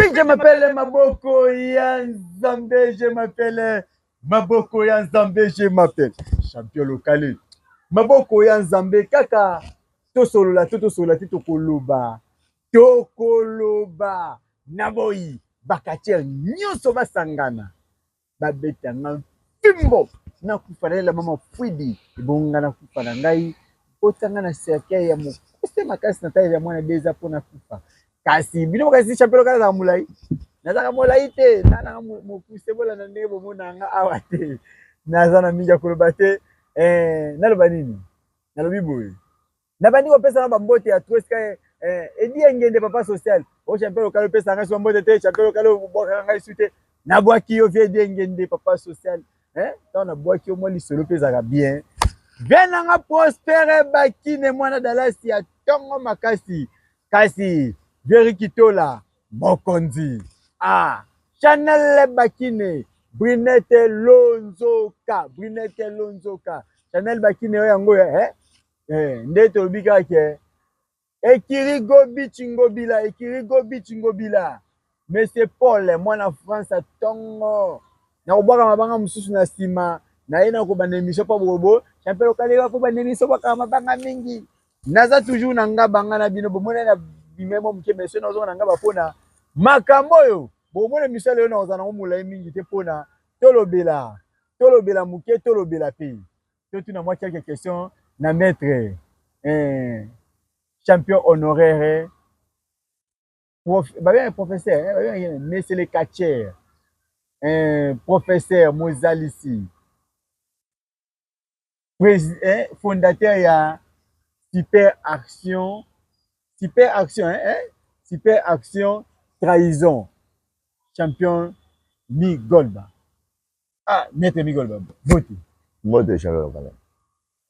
Oui, je m'appelle Maboko Yanzambe, je m'appelle Maboko Yanzambe, je m'appelle champion local. Maboko Yanzambe, kaka, tosolola, tokoloba, naboyi, bakatia, nyonso basangana, babeta nga fimbo, nakufana la mama fwidi, ibonga nakufana ngai, otanga na serkei ya mokuse makasi na taille ya mwana deza pona kufa. Kasi bino kasi champion local na mulai. Nazaka molai te, nana mokuse bola na ndenge bomona nga awa te. Naza na mingi ya koloba te, naloba nini? Nalobi boye. Na bandi kopesa na bambote ya troska edi engende papa social. O champion local pesa nga so mbote te, champion local boka nga isute. Na bwaki yo vie edi engende papa social. Tant na bwaki yo mo lisolo pesa bien. Bena nga prospere bakine mwana dalasi ya tongo makasi. Kasi Verikitola Mokonzi. Chanel Bakine, Brunette Lonzoka, Chanel Bakine yango ndeto lobika ke Ekirigo Bichingobila, Monsieur Paul mwana France tongo. Na obaka mabanga mususu na sima, na yena ko bande mission pa bobo, champion local ko bande mission ba mabanga mingi. Naza toujours na nga banga na bino bomona na bimemo mke monsieur na ozona nga bapona makambo yo bomona misala yo na ozana ngomula mingi te pona tolobela muke tolobela pe to tuna moi quelques questions na maître champion honoraire professeur monsieur le catcher professeur Mozalisi fondateur ya Super Action Trahison. Champion Migolba. Maître Migolba. Vote champion local.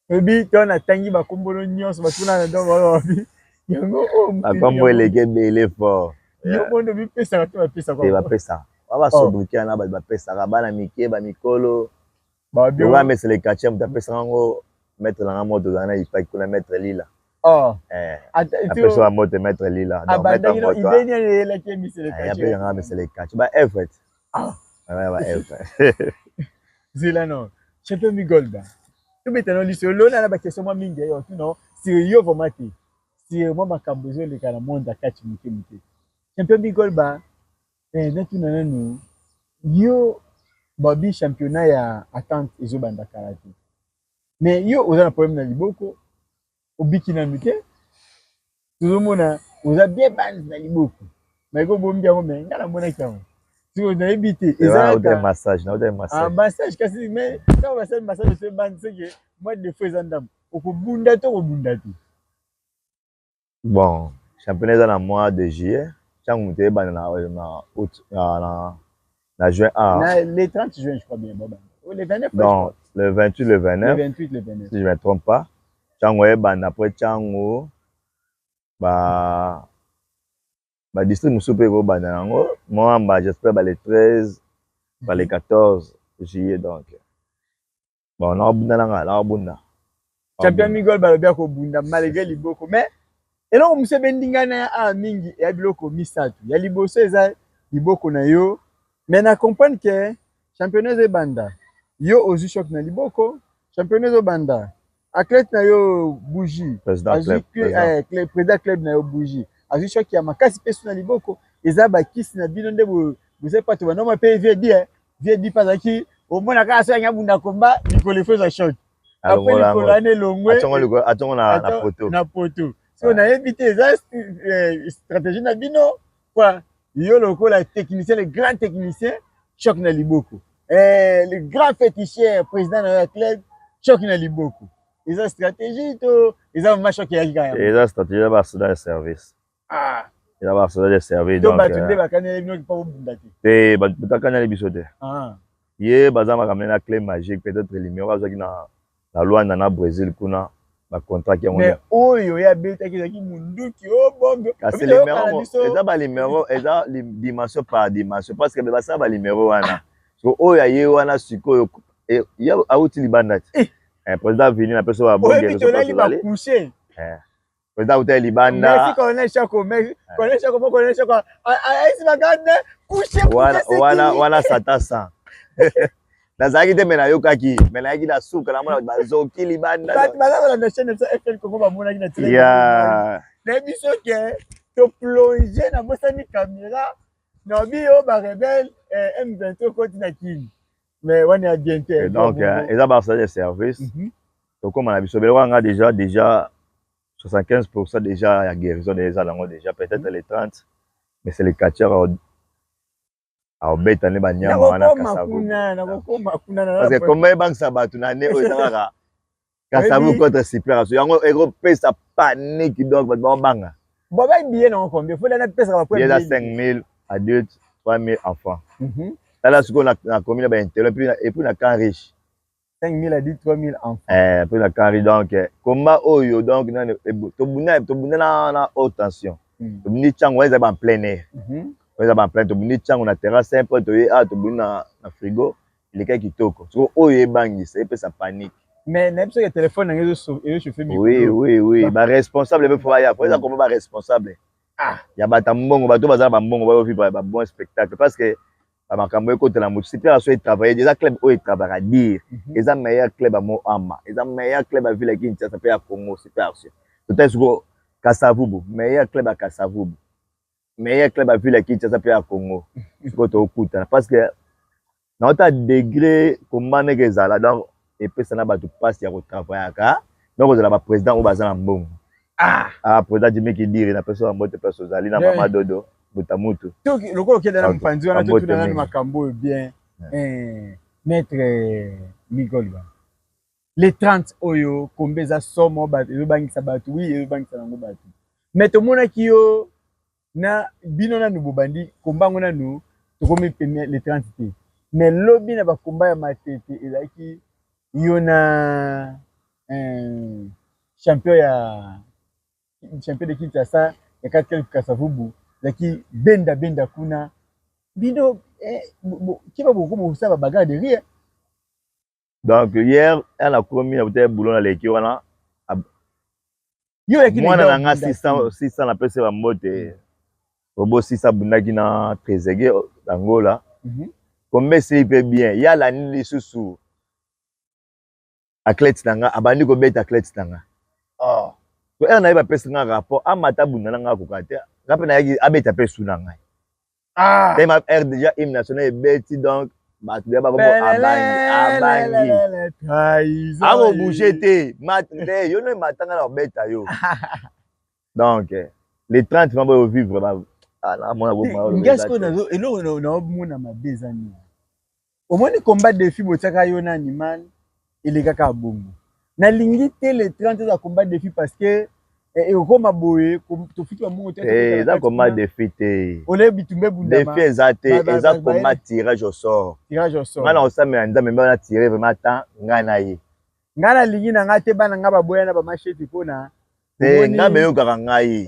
Ebi ton atangi ba kombolo nyonso ba tuna na ndo ba bi. Yango akombo eleke bele fort. Yo bondo bi pesa ka pesa kwa. Ba pesa. Ba sobukia na ba pesa ka bana mike ba mikolo. Ba bio wa mesele kache mta pesa ngo mettre la moto dans na ipa kuna mettre lila. Après ça moto mettre lila. Donc mettre moto. Il vient la qui misele kache. Ya pe nga mesele kache. Ba effort. Ba effort. Zila no. Champion Migolba. Tu maintenant lisolo na ba question moi mingi yo non sérieux vraiment te. Sérieux makambo zo le kana monde akati muke. Champion Migolba na tuna nanu yo babi championnat ya attente ezo banda karate. Mais yo oza un problème na liboko obiki na muke. Tuzomona oza bien band na liboko. Mais go bombi yango mais ngala mona kyango. Si on a évité un massage, massage kasi mais quand on va faire massage c'est band c'est que moi de fois zandam okobunda to obundati. Bon, championnat dans le mois de juillet, quand on était na août na juin le 30 juin je crois bien le 29 non, le 28 le 29. Le 28 le 29. Si je me trompe pas. Chango après chango district musupe ko banango moi j'espère le 13 le 14 juillet donc bon na bunda champion Migol balobia ko bunda malgré liboko mais eloko muse bendingana ya mingi ya biloko misatu ya liboso eza liboko na yo mais na comprendre que championnat de banda yo ozu choc na liboko championnat de banda athlète na yo bougie président club na yo bougie azu choc ya makasi peso na liboko eza bakisi na bino nde vous savez pas to banoma pe vie di pasaki au mona ka so nya bunda komba likolo feza choc après likolo ane longwe atongo na poto so na éviter eza stratégie na bino quoi yo lokola technicien le grand technicien choc na liboko le grand féticheur président de la club choc na liboko eza stratégie to eza ma choc ya kika eza stratégie ba soda de service eza ba soda de service donc ba tunde ba kanela bino pa bundati te ba tutakanya le biso te ye bazama kamena na clé magique peut-être numéro azaki na Luanda na Brésil kuna ba contrat ki mais oyo ya betaki zaki munduki bombe kasi le numéro eza ba numéro eza dimension par dimension parce que ba sa ba numéro wana so oyo ye wana sikoyo ya auti libanda ti président vini na peso ba bonge so ba coucher président Hôtel Libanda. Merci colonel Chako, colonel Chako, aïe bagande, coucher. Wana satasa. Nazaki te mena yo kaki, mena yaki na suka na mona bazoki Libanda. Bazala na chaîne ça FL Congo ba mona ki na télé. Ya. Na biso ke to plonger na bosani caméra. Na bio ba rebelle M23 côté na Kini. Mais on est bien fait. Donc eza ba de service. Donc comme on a biso belo nga déjà 75% déjà ya guérison déjà lango déjà peut-être les 30 mais c'est les catcheurs à obeta ne banyama wana Kasavu. Parce que comme bank sabatu na ne ozaka Kasavu contre super so yango ego pesa panique donc ba banga. Bon ba bien non combien faut la pesa ba point. Il y a 5000 adultes, 3000 enfants. Là ce qu'on a commune ba intérêt et puis na camp riche. 5000 adultes, 3000 enfants. Puis na camp riche donc combat oyo donc to buna na haute tension. To buni chango eza ba en plein air. Oza ba plein to buni chango na terrasse un peu to to buni na frigo il est kitoko. So oyo ebangisa et puis ça panique. Mais n'a pas que téléphone na chauffeur micro. Oui, ba responsable be faut ya. Faut ça comme ba responsable. Ya bata mbongo bato bazala ba mbongo ba vivre ba bon spectacle parce que ba makambo ekote na moto super so travailler déjà club o travailler à dire. Ils ont meilleur club à Moama. Ils ont meilleur club à ville Kinshasa pe à Congo super. Peut-être que Kasavubu, meilleur club à Kasavubu. Meilleur club à ville Kinshasa pe à Congo. C'est quoi to okuta parce que na autre degré comment nezala donc et puis ça na ba to passe ya ko travailler ka. Donc vous avez président ou bazala mbongo. Président Jimmy qui dit na personne mbote personne zali na mama dodo butamutu. Donc le ko ke dans mpanzi wana to na makambo bien maître Migolba. Les 30 oyo kombeza somo ba e bangisa batu oui e bangisa nango batu. Mais to mona ki yo na bino na nubobandi kombango na nu to komi premier les 30 t. Mais lobby na ba komba ya matete elaki yo na champion de Kinshasa ya katika Kasavubu laki benda kuna bino kiba beaucoup musaba bagarre de rire. Donc hier elle a commis peut-être boulot na leki wana yo yaki mwana na 600 na pesa ba mote robo 600 bundaki na Trezege Angola comme c'est bien ya la ni susu athlète nanga abandi ko beta athlète nanga to elle na ba pesa nga rapport amata bunda nanga ko kate ngape na yaki abeta pesa nanga et ma air déjà hymne national beti donc ba tu ba abangi amo bouger te maté yo no matanga na beta yo donc les 30 membres vivre ba ala mona go ma qu'est-ce qu'on a et là on mona ma bezani au moins combat de filles botaka yo na animal il est kaka bongo na lingi te les 30 za combat de filles parce que et koma boye to fiti wa mungu te za combat de filles te ole bitumbe bundama de filles za combat tirage au sort ngana osamela nzambe mba na tirer vraiment tant ngana ye ngana lingi na ngate bana ngaba boya na ba machete pona ngabe yo kaka ngai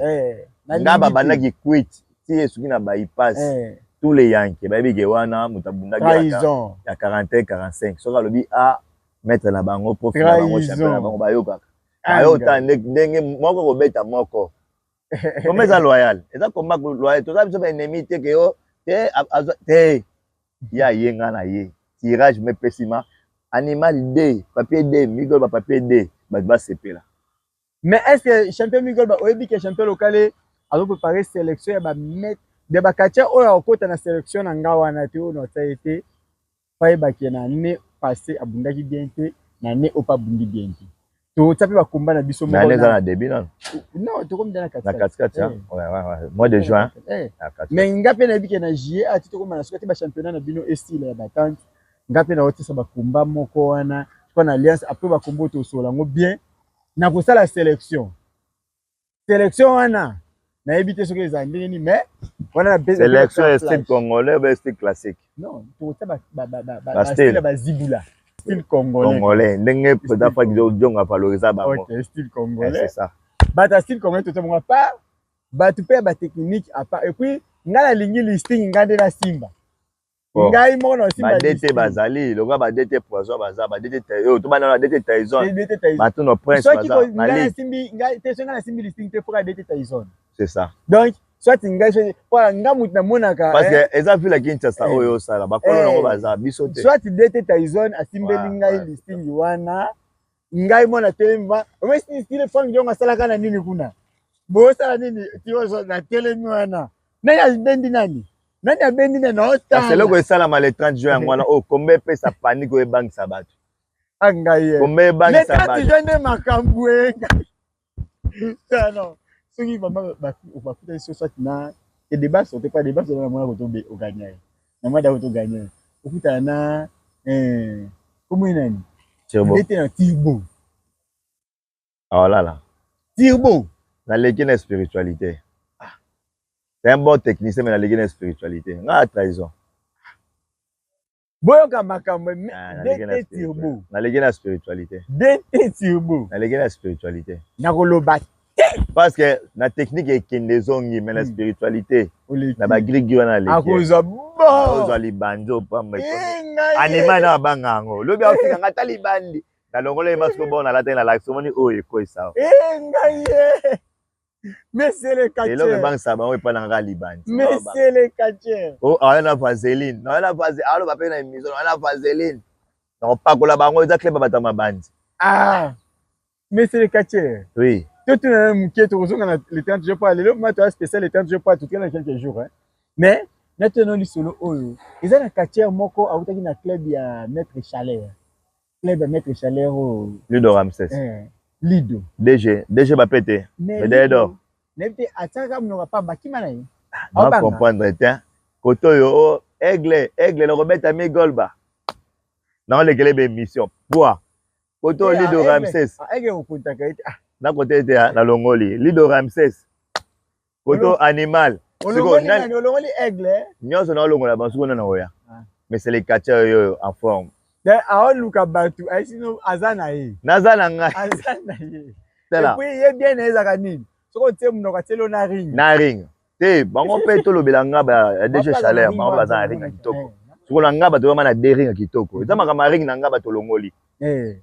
ngaba banaki quit ti esuki na ba ipasse tous les yankees ba bige wana mutabundaki ya 41 45 soka lobi mettre na bango profit na bango champion na bango bayoka ayo ta ndenge moko ko beta moko comme ça loyal eza combat loyal to ça ba ennemi te ke yo te ya yenga na ye tirage me pessima animal D papier D Migol ba papier D ba sepela. Mais est-ce que champion Migol ba oyebi ke champion local a préparer sélection ya ba mettre de ba katia oyo okota na sélection na ngawa na te ono ta été pa ba kena ne passé abundaki bien te na ne opa bundi bien te to tape ba komba na biso mo na début non to comme dans la 4 ouais mois de juin mais ngape na bike na juillet ati to comme na sokati ba championnat na bino style ya batante ngape na otisa ba komba moko wana kwa na alliance après ba kombo to solango bien na ko sala sélection wana na éviter ce que les anglais ni mais voilà la sélection style congolais ou style classique non to ta ba style ba zibula style congolais ndenge peut-être fa jonga valoriser ba OK style congolais c'est ça ba style congolais to ta pas ba tu peux ba technique à part et puis ngala lingi listing ngande na simba ngai moko na simba badete bazali lokola badete poison baza badete taison to bana badete taison bato no prince baza ngai simbi ngai te songa na simbi listing te pour adete taison c'est ça donc soit ngai pour ngamu na monaka parce que eza vile Kinshasa oyo sala bakolo nango baza biso te soit dete taison asimbeli ngai listing wana ngai mona telemba omesi style fang jonga sala kana nini kuna bo sala nini tiyo na telemi wana nani abendi nani nani abendi na ota c'est loko esala le 30 juin ngwana o kombe pesa panique o bank sabato angaye kombe bank sabato le 30 juin de makambwe ça non soki mama bafuta so soit na et débat sortait pas débat sur la mona ko au gagner na mada ko gagner okuta na comment nani était un tirbo oh là là tirbo dans l'équipe spiritualité. C'est un bon technicien, mais dans l'équipe spiritualité. On a trahison. Boyoka makambo, dete tirbo. Dans l'équipe spiritualité. Dete tirbo. Dans l'équipe spiritualité. Nakoloba. Parce que la technique est kinezongi, mais la spiritualité. Na ba grigi wana leki. Akoza bo. Akoza libanjo pa meko. Anima na bangango. Lobi afika ngata libandi. Na longolo emasko bona la tena la somoni o eko isa. Ngaye. Monsieur le catcheur. Et là, le banque ça va pas dans la Liban. Monsieur le catcheur. Oh, on a vaseline. On a vaseline. Alors, on va payer une maison. On a vaseline. Non, pas que la banque, on a clé pas dans ma bande. Ah, monsieur le catcheur. Oui. Tout le monde qui est au le 30 jours pas. Le moment toi spécial le 30 jours pas tout quelques jours. Mais maintenant du solo oyo. Ils ont un catcheur moko a outaki na club ya Maître Chaleur. Club ya Maître Chaleur au Ludo Ramsès. Lido. DG va péter. Mais d'ailleurs. N'était ataka mnoka pa bakima na ye. On va comprendre tiens. Koto yo aigle le remettre à mes golba. Non les gars mission. Bois. Koto Lido Ramsès. Aigle au contact été. Na côté était na Longoli. Lido Ramsès. Koto animal. Longoli aigle. Nyonso na Longola bansuko na oya. Mais c'est les catcheurs yo en forme. A luka batu aisino azana ye. Nazana nga. Azana ye. Tela. Et puis ye bien ezaka nini. Soko te mnoka telo na ring. Na ring. Te bango pe to lobela nga ba DG Chaleur bango baza na ring ya kitoko. Soko na nga ba to na de ring ya kitoko. Eza makama ring na nga ba to longoli.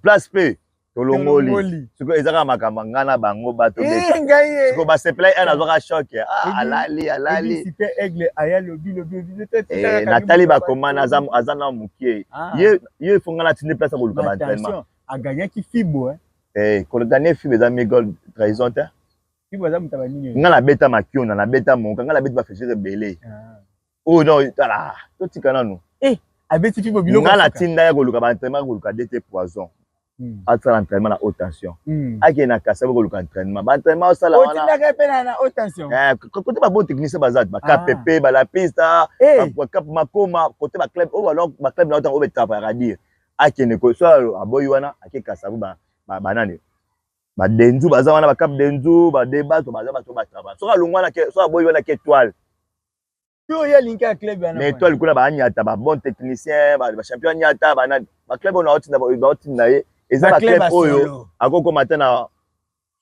Place pe to longoli. Soko ezaka makama nga na bango ba to be. Ngaye. Soko ba supply un azoka choc. Ah alali. Super aigle aya lobi. Nathalie ba komana azana mukie. Ye fonga na tindi place ko luka ba entraînement. A gagné qui fibo ko gagner fibo za mes goal trahison ta. Fibo za mutaba nini. Nga la beta makiona na beta monka nga la beta ba feshire belé. Oh non, tala. To tikana no. Abeti fibo biloko. Nga la tinda ya ko luka ba entraînement ko luka dete poison. Atra l'entraînement na haute tension. Ake na kasaba ko luka entraînement. Ba entraînement osala wana. O tinda pe na haute tension. Côté ba bon technicien bazat ba KPP ba la piste ba cap makoma côté ba club o alors ba club na autant o beta pa radio. Ake ne ko so aboyi wana ake kasaba ba nani. Ba denzu baza wana ba cap denzu ba débat to baza ba to ba travail. So alongwana ke so aboyi wana ke étoile. Yo ya linka club wana. Mais étoile kuna ba nyata ba bon technicien ba champion nyata ba na ba club on a otinda ba otinda ye. Eza ba club oyo akoko matana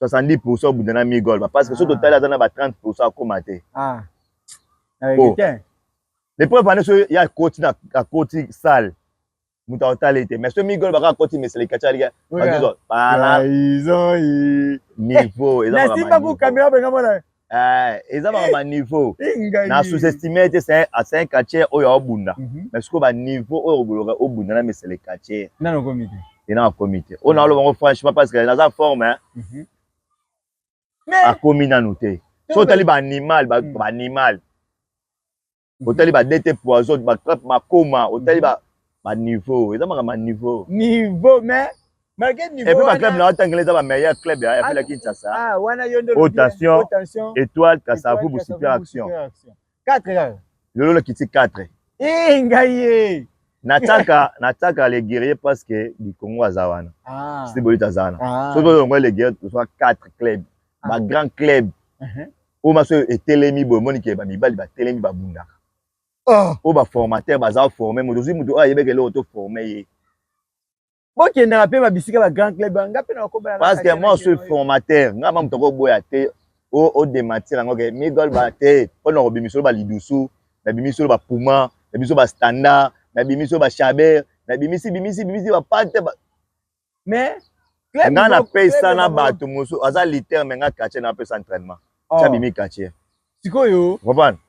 70% au bout de mi goal parce que sur total azana ba 30% akomate. Les preuves année so ya coach na coach salle. Muta hotalite mais ce mi goal ba coach mais c'est les kachari para niveau eza ba simba ku caméra benga mona. Eza ba niveau na sous-estimé c'est à 5 catchers oyo obunda mais ce ko ba niveau oyo boloka obunda na mais c'est les catchers. Na no comité. Et dans le comité. On a le franchement parce que dans la forme hein. Mais à comité noté. So tali ba animal ba animal. O tali ba dete poison ba coma, o tali ba niveau, eza ma niveau. Niveau mais malgré niveau. Et puis ma club na anglais ba meilleur club ya fait la Kinshasa. Ah, wana yondo. Attention. Étoile Kasavu pour super action. 4 gars. Le kiti 4. Ngaye. Nataka les guerriers parce que du Congo azawana. C'est bolita azana. Surtout les guerriers soit 4 clubs, ba grand club. O maso etelemi bo monike ba mibali ba telemi ba bunda. O ba formateur baza former modozi muto ayebeke le auto former ye. Bon qui n'a pas ba bisika ba grand club ngape na ko ba. Parce que moi je suis formateur, nga mam toko boya te o démentir ngo ke migol ba te, on obimiso ba lidusu, ba bimiso ba puma. na biso ba standard na bimiso ba chaber na bimisi ba pate mais nga na pesa na bato mosu aza liter mais nga quartier na pesa entraînement cha bimi quartier sikoyo comprendre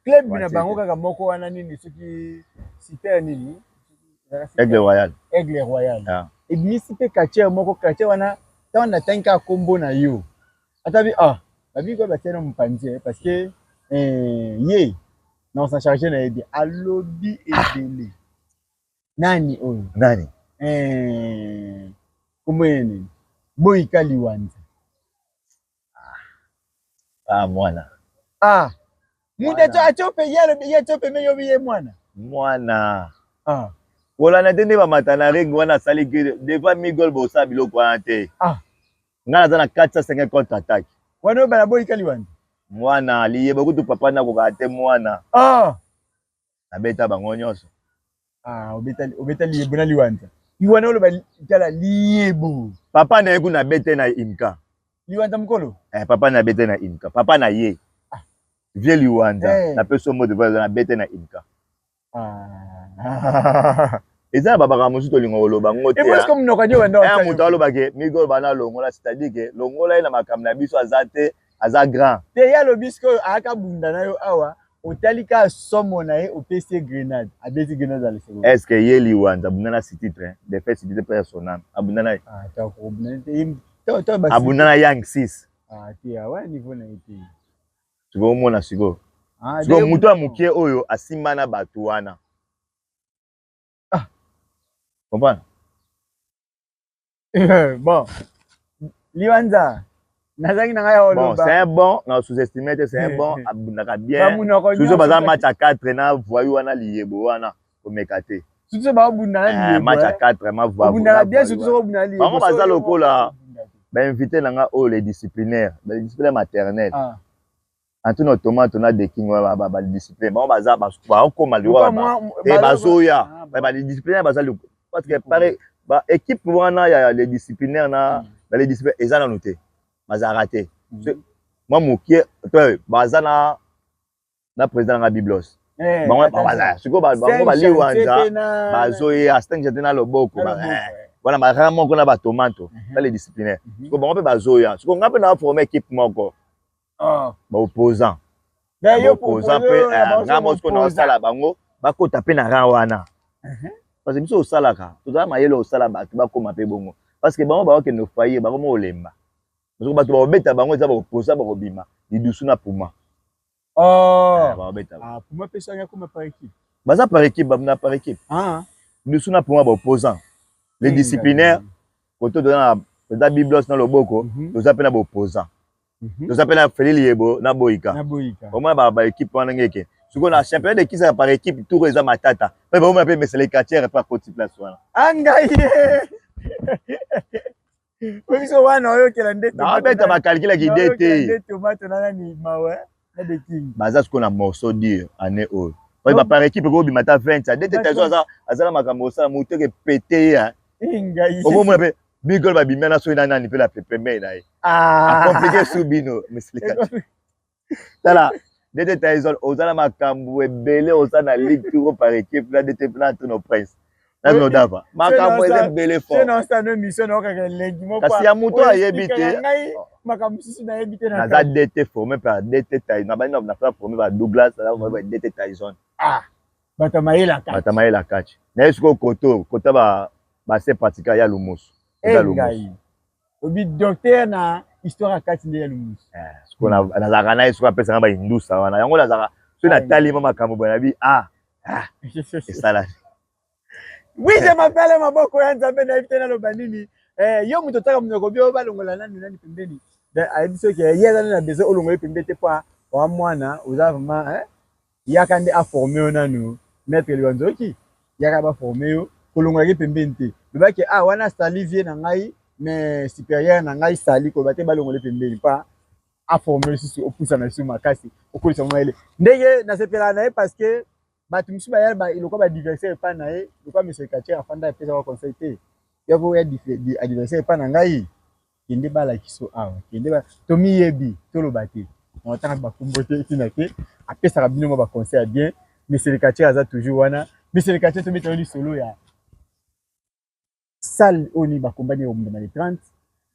club na bango kaka moko wana nini soki super nini Aigle Royal ebimisi pe quartier moko quartier wana ntango natangi kombo na yo atabi babi ko batena mopanzi parce que ye non sa charger na yebi alobi ebele nani oyo nani kombo nini Boyka Liwanza mwana muda achope yalo achope meyo biye mwana wala na tende ba matana ring wana sali que devant Migol bosa biloko wana te nga naza na 450 contre attaque wana ba Boyka Liwanza mwana liye bakutu papa na ko te mwana abeta bango nyonso obeta liye bona Liwanza Liwana olo ba tala liebo papa na yeku na bete na Imka Liwanza mkolo papa na bete na Imka papa na ye vie Liwanza na peso mo de na bete na Imka eza babaka mosu tolingo oloba ngo te parce que mnoka nyo wanda mutu alobake Migol bana longola c'est-à-dire que longola ina makambo na biso aza grand te ya lobisko aka bunda na yo awa otalika somo na ye opesi grenade abeti grenade ale seko est-ce que ye Liwanza abundana city train de fait city personnel abundana abundana yang 6 te awa niveau na ete siko mona siko siko mutu amukie oyo asimba na bato wana comprendre bon Liwanza nazangi na ngai oloba bon c'est un bon na sous-estimé c'est un bon abundaka bien toujours baza match à 4 na voyou wana liyebo wana komekate surtout ba bunda na liyebo match à 4 ma voix bunda bien surtout bunda liyebo bango baza lokola ba invité nanga o les disciplinaires maternels Antoine Tomate na de king ba discipline bango baza ba koma liwa ba bazoya ba disciplinaire baza parce que pareil ba équipe wana ya les disciplinaires na les disciplinaires ezana noté baza raté moi mokie toi baza na président na Biblos bango baza siko bango bali wanza bazoya stinge na loboko voilà ma ramo ko na ba tomato na les disciplinaires siko bango pe bazoya siko ngape na former équipe moko ba opposant pe ngamo siko na sala bango bakota pe na ran wana parce que biso osalaka tozala mayele osala bato bakoma pe bongo parce que bango bakokende ofaye bakoma olemba parce que bato bakobeta bango eza bakoposa bakobima lidusu na puma puma pesanga koma par équipe baza par équipe babuna par équipe lidusu na puma baopposant les disciplinaires koto toza na Biblos na loboko toza pe na baopposant toza pe na Feli Liebo na Boyka omona ba équipe wana ngeke siko na championnat de kisa par équipe tour eza matata pe ba oma pe mesele quartier pa koti place wana angaye Omiso wana oyo kela ndete na beta ba calculer ki dete ndete tomato na ni mawe na de king baza siko na morceau dur année oyo ba par équipe ko bimata 20 ça dete tazo azala makambo ça moto ke pété ya ingaye obo mo pe Migol ba bimena so ina nani pe la pepe me na a compliqué subino mesele quartier tala dete taizol ozala makambo ebele oza na ligue tour par équipe là dete plan no prince na no dava makambo ebele fort c'est non ça no mission no ka lengi mo kasi ya muto ayebi te makambo sisi na yebi te na za dete formé par dete taizol na bani na formé par Douglas na ba dete taizol batamayela catch na esko koto ba se pratika ya lumusu obi docteur na histoire kati nde ya lumusu siko na zaka na esko apesa ba indusa wana yango na zaka so na talima makambo bana bi esala oui je m'appelle maboko ya nzambe na ifite na lobanini yo muto taka munoko bio balongola nani pembeni ayebi soki yeza na besoin olongola pembeni te pa wa mwana oza vraiment yaka nde a formé yo nanu maître Liwanza oki yaka ba formé yo kolongola pembeni te bebaki wana salivier na ngai mais supérieur na ngai sali ko bate balongola pembeni pa a formé susu opusa na susu makasi okolisa mwaele ndenge na sepela na ye parce que bato musu bayala ba iloko ba diversaire pa na ye lokwa monsieur Katia afanda pesa kwa conseil te yako ya adversaire pa na ngai kende bala kiso awa kende ba tomi yebi toloba te on tanga ba kombote itina ke apesa ka bino ba conseil bien Monsieur le quartier aza toujours wana. Monsieur le quartier to mettre du solo ya. Salle oni ba combiner au dans les 30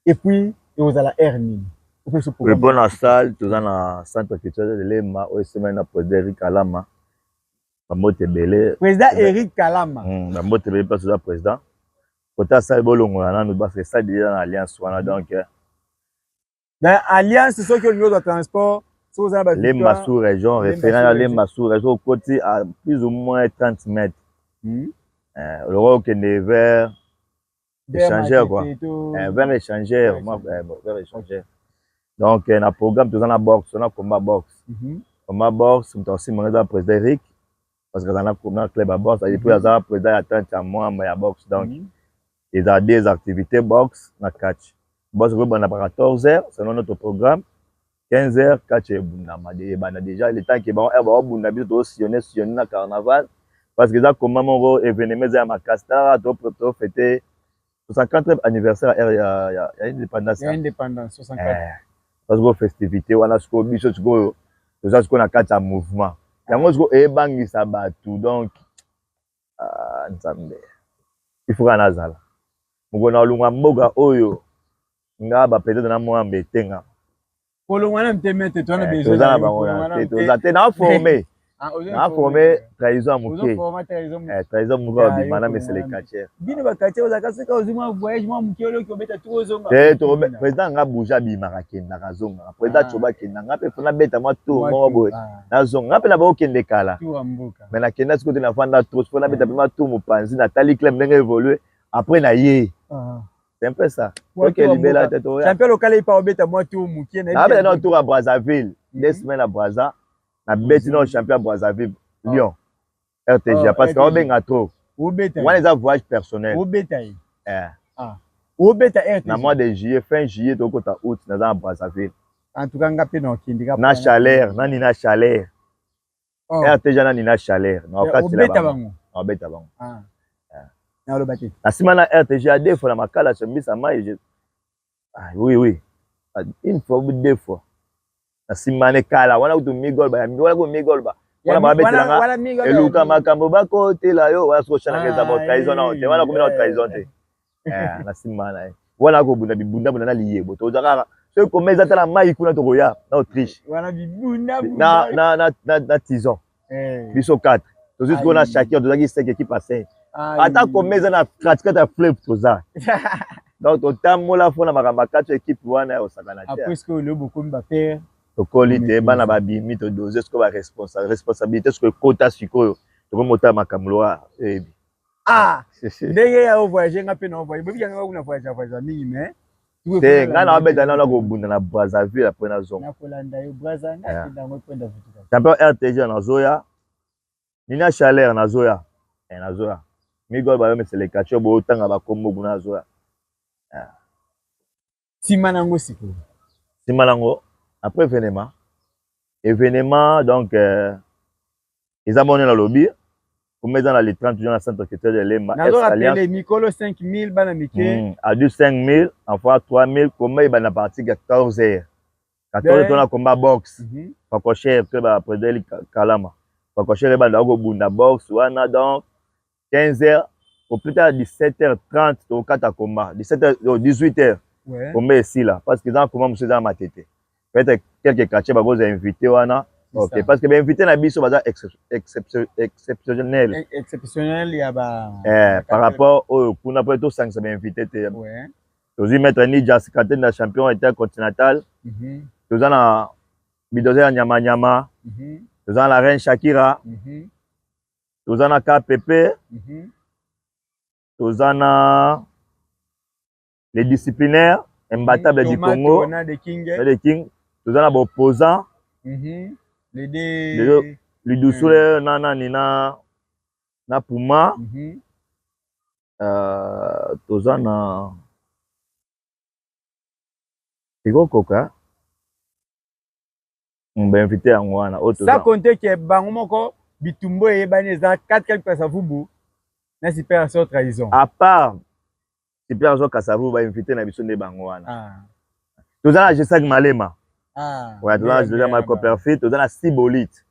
et puis aux à la hernie. Pour la salle, tout dans la centre culturel de l'EMA, au semaine pour Eric Kalama. Bamote belé. Président Eric Kalama. Bamote belé pas le président. Côté salle bolongo na nous parce que ça déjà dans alliance wana donc. Dans alliance ceux qui ont le transport les sous région référent à les sous région côté à plus ou moins 30 mètres. Le roi qui est vers échangeur quoi. Vers échangeur, moi vers échangeur. Donc on a programme dans la boxe, on a combat boxe. Combat boxe, on a aussi mon président Eric parce que dans le club à boxe, et puis il président attend à moi mais à boxe donc il y a des activités boxe na catch. Boxe on a 14h selon notre programme. 15h, catch déjà le temps que bon bunda biso sillonner na carnaval parce que ça comment mon événement à Macastar to fêter 50e anniversaire ya indépendance. Ya indépendance 64. Parce que festivité wana siko biso siko ça siko na kati ya mouvement. Yango siko ebangisa batu donc nzambe. Il faut kana zala. Mukona lunga mboga oyo nga ba peut-être na mo ambetenga. Kolongwana mtemete twana besoin na formé na formé trahison muke trahison muke bi mana mesele quartier bino ba quartier ozaka seka ozima voyage moi muke olo ki obeta tout ozonga to président nga bouja bi marakenda kazonga président choba kenda nga pe fona beta moi tout mo boy na zonga pe na ba okende kala mais na kenda sikote na fanda trop fona beta pe moi tout mopanzi na tali club ndenge évoluer après na ye. C'est un peu ça. Ok, libéral tête. Champion local il pas obéta moi tout mukie na. Ah ben non tour à Brazzaville, 2 semaines à Brazza. Na beti non champion à Brazzaville, Lyon. RTG parce que on benga trop. Obéta. On les a voyage personnel. Obéta. Obéta RTG. Na mois de juillet, fin juillet to kota août na Brazzaville. En tout cas ngapé non kindika. Na chaleur, na nina chaleur. RTG na nina chaleur. Na okati la. Obéta bango. Obéta bango. La semaine à RTG à 2 fois la makala chemise à maille. Oui. Une fois ou 2 fois. La semaine kala wana utu migol ba wana ko migol ba. Wana ba betela nga. Eluka makambo ba ko tela yo wana so chana ngeza ba trahison na te. Wana ko mina trahison te. La semaine. Wana ko bunda bibunda na liye bo. To zaka so ko meza tala maille kuna to koya na Autriche. Wana bibunda na tison. Biso 4. To juste qu'on a chacun de 5 équipes à 5. Ata komeza na pratique ta flip toza. Donc totamola fona makamba 4 équipe wana osakana te. Après ce que le beaucoup mba faire. To qualité bana ba bimi to doser ce que ba responsabilité ce que quota sikoyo. To ko mota makamloa ebi. Ndenge ya voyager ngape na voyager. Bobi yanga kuna voyager mingi mais. Te ngana obeta na ko bunda na Brazzaville après na zone. Na kolanda yo Brazzaville ngati ndango kwenda vitu. Champion RTG na Zoya. Nina chaleur na Zoya. Na Zoya. Migol ba me sele kacho bo tanga ba kombo buna Zoya. Simanango siko. Simanango après événement donc ils abonnent dans le lobby pour mettre dans les 30 jours dans centre culturel de l'EMA. Nazo appelé Mikolo 5000 bana mike. À du 5000 en fois 3000 comment il va na partie 14h. 14h on a combat boxe. Pas cocher que ba président Kalama. Pas cocher ba na go bunda boxe wana donc 15h au plus tard 17h30 au kata combat 17h 18h. Ouais. Combat ici là parce que dans comment monsieur dans ma tête. Peut-être quelques quartiers ba vous inviter wana. OK parce que ben invité na biso baza exceptionnel. Exceptionnel ya ba par rapport au pour na peut tout 500 invité te. Ouais. Tozi mettre ni Jas capitaine na champion intercontinental. Toza na Bidozer Nyama Nyama. Toza na Reine Shakira. Toza na KPP. Toza na les disciplinaires imbattables du Congo. Les King. Toza na opposant. Les Doussoule nana nina na Puma. Toza na Ego Coca. On va inviter à moi. Ça compte que bango moko bitumbo e baneza 4 quelques Kasavubu na super sur trahison. À part super sur Kasavubu va inviter na biso ne bango wana. Toza na Jesag Malema. Ouais, toza na Marco Perfit, toza na Sibolite.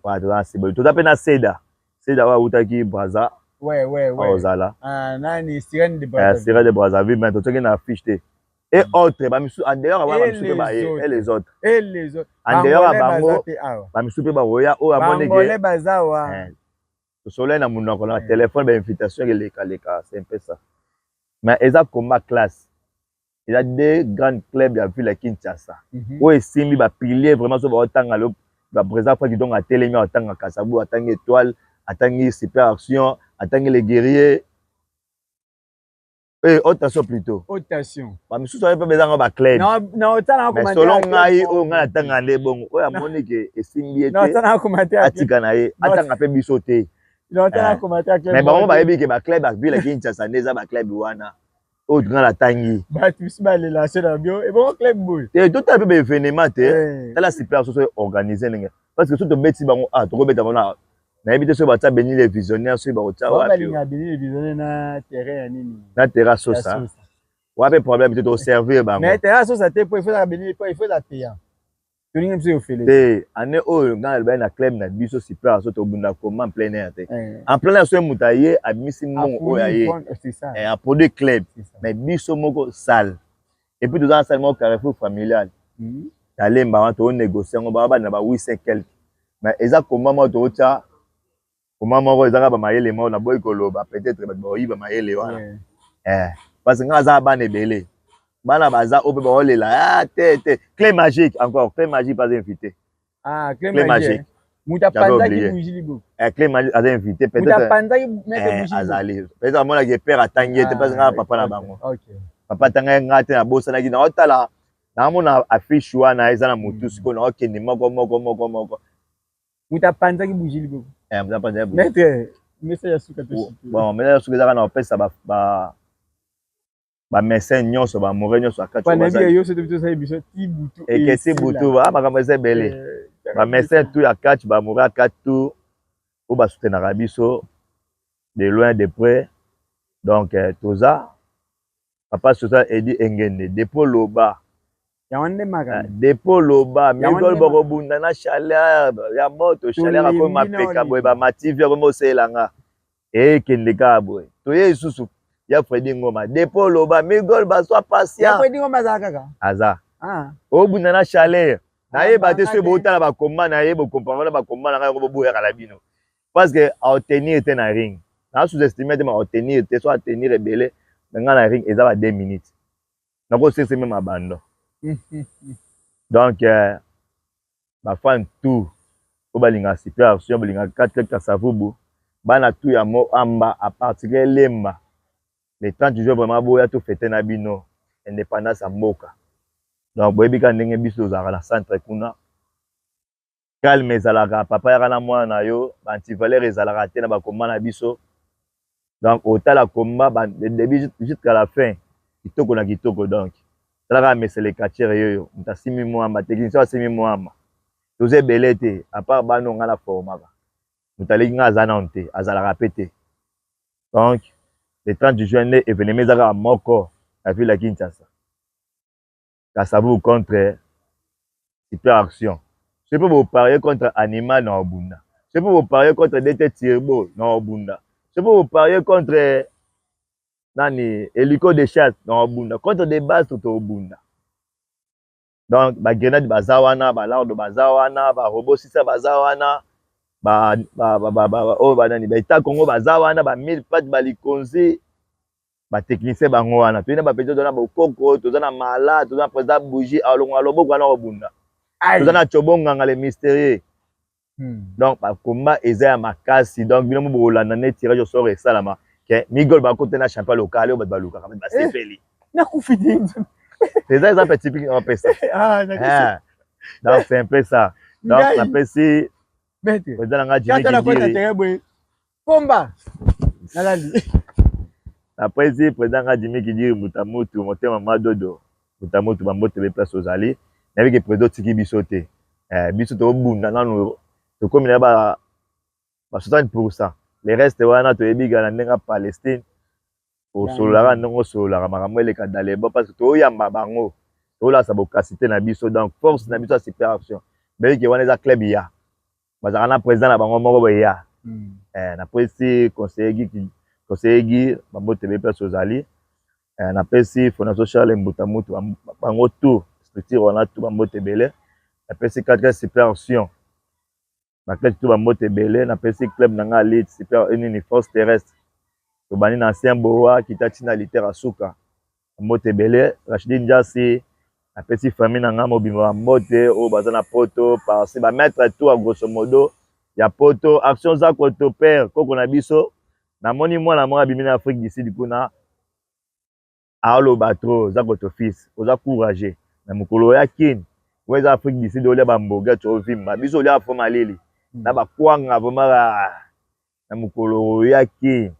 Voilà, toza na Siboli. Toza pe na Seda. Seda wa utaki Braza. Ouais. Ozala. Ah, nani Sirène de Brazzaville. Sirène de Brazzaville, mais toza na affiche te. Et autres, bamisu en dehors avant bamisu pe ba et les autres. Et les autres. En dehors bango, bamisu pe ba roya o amone Bangolais bazawa. Le soleil na munoko na téléphone ba invitation leka, c'est un peu ça. Mais eza combat classe. Il y a deux grands clubs à ville à Kinshasa. Où esimbi ba pilier vraiment so ba otanga lo ba présent fois qui donc à Télémi otanga Kasabou, otanga Étoile, otanga Super Action, otanga les guerriers. Otation plutôt. Otation. Ba misu so pe bezanga ba club. Non, otana mais selon ngai o nga tanga nde bongo. O amoni ke esimbi ete. Non, otana commenter. Atika na ye, atanga pe biso te. Non, otana commenter club. Mais ba ba yebi ke ba club à ville à Kinshasa ndeza ba club wana. O grand la tangi. Bah tous ba les lâcher dans bio et bon club boy. Et tout un peu événement te. Là c'est super so organiser ninga. Parce que tout to beti bango to ko beta bango na yebite so ba ta béni les visionnaires so ba ko ta wa. Ba linga béni les visionnaires na terrain ya nini. Na terrain so ça. Wa pe problème te to servir bango. Mais terrain so ça te il faut la béni il faut la payer. To ninga mse ofele. Te ane o nga ba na club na biso super so to bunda comment en plein air te. En plein air so mutaye admisi mon o ya ye. C'est ça. Et à produit club. Mais biso moko salle. Et puis dans salle moko carrefour familial. D'aller mba to négocier on ba na ba 800 quelque. Mais eza comment moi to cha comment moi eza ba mayele mo na boy koloba peut-être ba boyi ba mayele wana. Parce que nga za ba ne belé. Bana baza ope ba olela te clé magique encore clé magique pas invité. Ah clé magique. Muta panda ki bougie libo. Clé magique a invité peut-être. Muta panda ki mettre bougie. Azali. Peut-être moi la père atangi te parce que papa na bango. OK. Papa tanga ngate na bosa na kina otala. Na mona affiche wana eza na mutu siko na okende moko. Muta panda ki bougie libo. Muta panda bougie. Maître, message ya suka to. Bon, mais là suka na opesa ba médecin nyonso ba mouré nyonso akati. Pana bi yo c'est plutôt ça biso ti butu. Et que c'est butu ba makambo eza belé. Ba médecin tout akati ba mouré akati tout ou ba soutenir biso de loin de près. Donc toza papa sosa edi engende dépôt loba. Ya wande magana. Dépôt loba migol boko bunda na chaleur ya moto chaleur ko mapeka boy ba mative ko mo selanga. Kende ka boy. To ye susu ya Fredi Ngoma dépôt loba migol ba soit patient. Ya Fredi Ngoma za kaka. Aza. O bunda na chaleur. Na ye ba te so bo tala ba komba na ye bo comprendre ba komba na ko bo ya kala bino. Parce que a tenir était na ring. Na sous-estimer ma tenir était soit tenir rebelle. Dans la ring ils avaient 2 minutes. Na ko c'est même abandon. Donc ba fan tout ko balinga super action balinga 4 Kasavubu bana tout ya mo amba à partir lemba les 30 jours vraiment boya tout fêter na bino indépendance à mboka. Donc boyebi ka ndenge biso za la centre kuna calme ezalaka papa ya kana mwana yo antivaleur ezalaka te na ba komba na biso. Donc otala combat de début jusqu'à la fin kitoko na kitoko. Donc talaka mais les catcheurs yo mutasimi mwamba technicien asimi mwamba toze belete à part bano ngala formaka mutali nga azana onte azalaka pété. Donc le 30 juin événement ezaka moko la ville à Kinshasa. Kasavu contre Super Action. Je peux vous parier contre Animal dans Obunda. Je peux vous parier contre DT Tirbo dans Obunda. Je peux vous parier contre Nani hélico de chasse dans Obunda. Contre des bases tout au Obunda. Donc, ba grenade bazawana, ba lardo bazawana, ba robot sisa bazawana, nani ba ita Congo bazawana, ba 1000 pattes balikonzi, ba technicien bango wana. Tu ba peut-être na bokoko, tu na mala, tu na président bougie, alongo aloboko na Obunda. Tu na chobonga ngale mystérieux. Donc, ba combat eza makasi. Donc, bino mo bolanda ne tirage au sort et salama. Que Migol ba côté na champion local au baluka quand même ba sepeli. Na kufidi. C'est ça, ça fait typique on fait ça. D'accord. Donc c'est un peu ça. Donc la PC Maître. Président nga Jimmy Combat. Nalali. La PC président nga Jimmy Kidiri mutamutu motema madodo. Mutamutu bambote be place aux alliés. Avec le président Tiki Bisoté. Bisoté au bunda nanu to comme na ba 60%. Les restes wana to ebiga na ndenga Palestine. Au solara ndongo solara makambo eleka daleba parce que to yamba bango to la sabokasité na biso donc force na biso Super Action mais que wana za club ya bazaka na président na bango moko boya na pesi conseiller gi bambote be place ozali na pesi fondation Charles Mbuta Mutu bango tout structure wana tout bambote belé na pesi 4 super action bakati tout bambote belé na pesi club nanga elite super une force terrestre to bani na ancien boa kitati na litera suka mbote belé Rachidi Ndiasi na pesi famille nanga mobimba mbote o baza na poto parce ba mettre tout à grosso modo ya poto action za koto père koko na biso na moni mwana mwa bimina Afrique du Sud kuna aolo batro za koto fils oza courageux na mukolo ya kin weza Afrique du Sud ole ba mboga to vimba biso ole afo malili na ba kwanga vomara na mukolo ya kin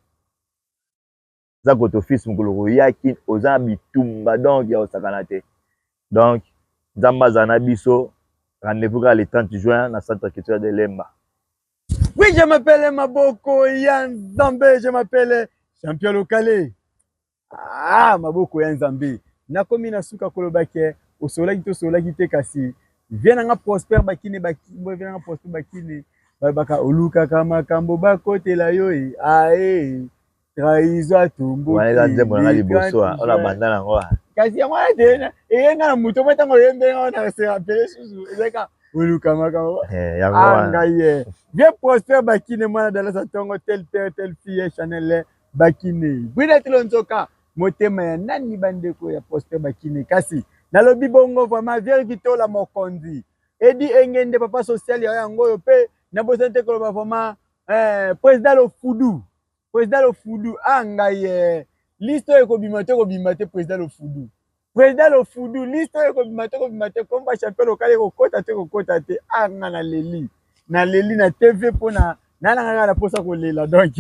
za koto fils mukolo ya kin oza bitumba donc ya osakana te donc nzamba zana biso rendez-vous le 30 juin na centre culturel de Lemba. Oui, je m'appelle Maboko Yan Zambé, je m'appelle champion local. Ah, Maboko Yan Zambé. Nakomi na suka kolobake, osolaki to solaki te kasi. Viens nga prosper bakine bakine, viens nga prosper bakine. Baka oluka kama kambo bakote la yo e. Ae. Trahison atumbo. Wala nzembo na liboso, ona bandana ngoa. Kasi ya mwana tena, nga na muto meta ngo yembe nga se rappeler susu. Ezeka oluka makamo. Angaye. Viens prosper bakine mwana dalasa tongo tel père tel fille Chanel bakine. Bwina tilonzoka motema ya nani bandeko ya prosper bakine kasi. Nalobi bongo vraiment vérité la mokonzi. Edi engende papa social ya yango yo pe na bosente ko ba vraiment président lo fudu. Président lo fudu angaye. Liste ko bimate président lo fudu. Président lo fudu liste ko bimate komba champion local ko kota te anga na leli. Na leli na TV pona nana posa ko lela donc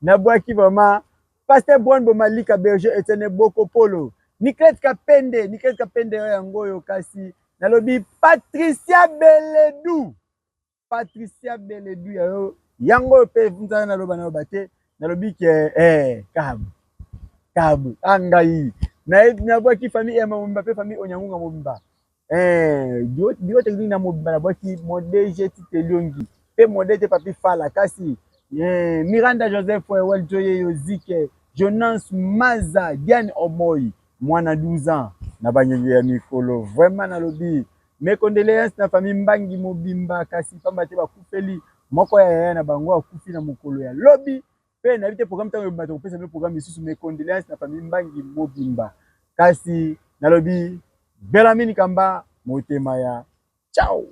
na boaki vraiment pasteur Bon Bomalika Berger Etienne Boko Polo Niklet Kapende yango yo kasi nalobi Patricia Beledu yango pe mutana naloba na bate nalobi ke kabu angai na boaki famille ya Mobimba pe famille Onyangunga Mobimba bio technique na Mobimba na boaki modèle Titeliongi pe modèle papi fala kasi Miranda Joseph Weljoye Yozike Jonas Maza Diane Omoy mwana 12 ans na banyenge ya mikolo vraiment na lobi mes condoléances na famille Mbangi Mobimba kasi pamba te bakufeli moko ya na bango akufi na mokolo ya lobi pe na bite programme tango bato kopesa me programme isusu mes condoléances na famille Mbangi Mobimba kasi na lobi Belamini Kamba motema ya ciao.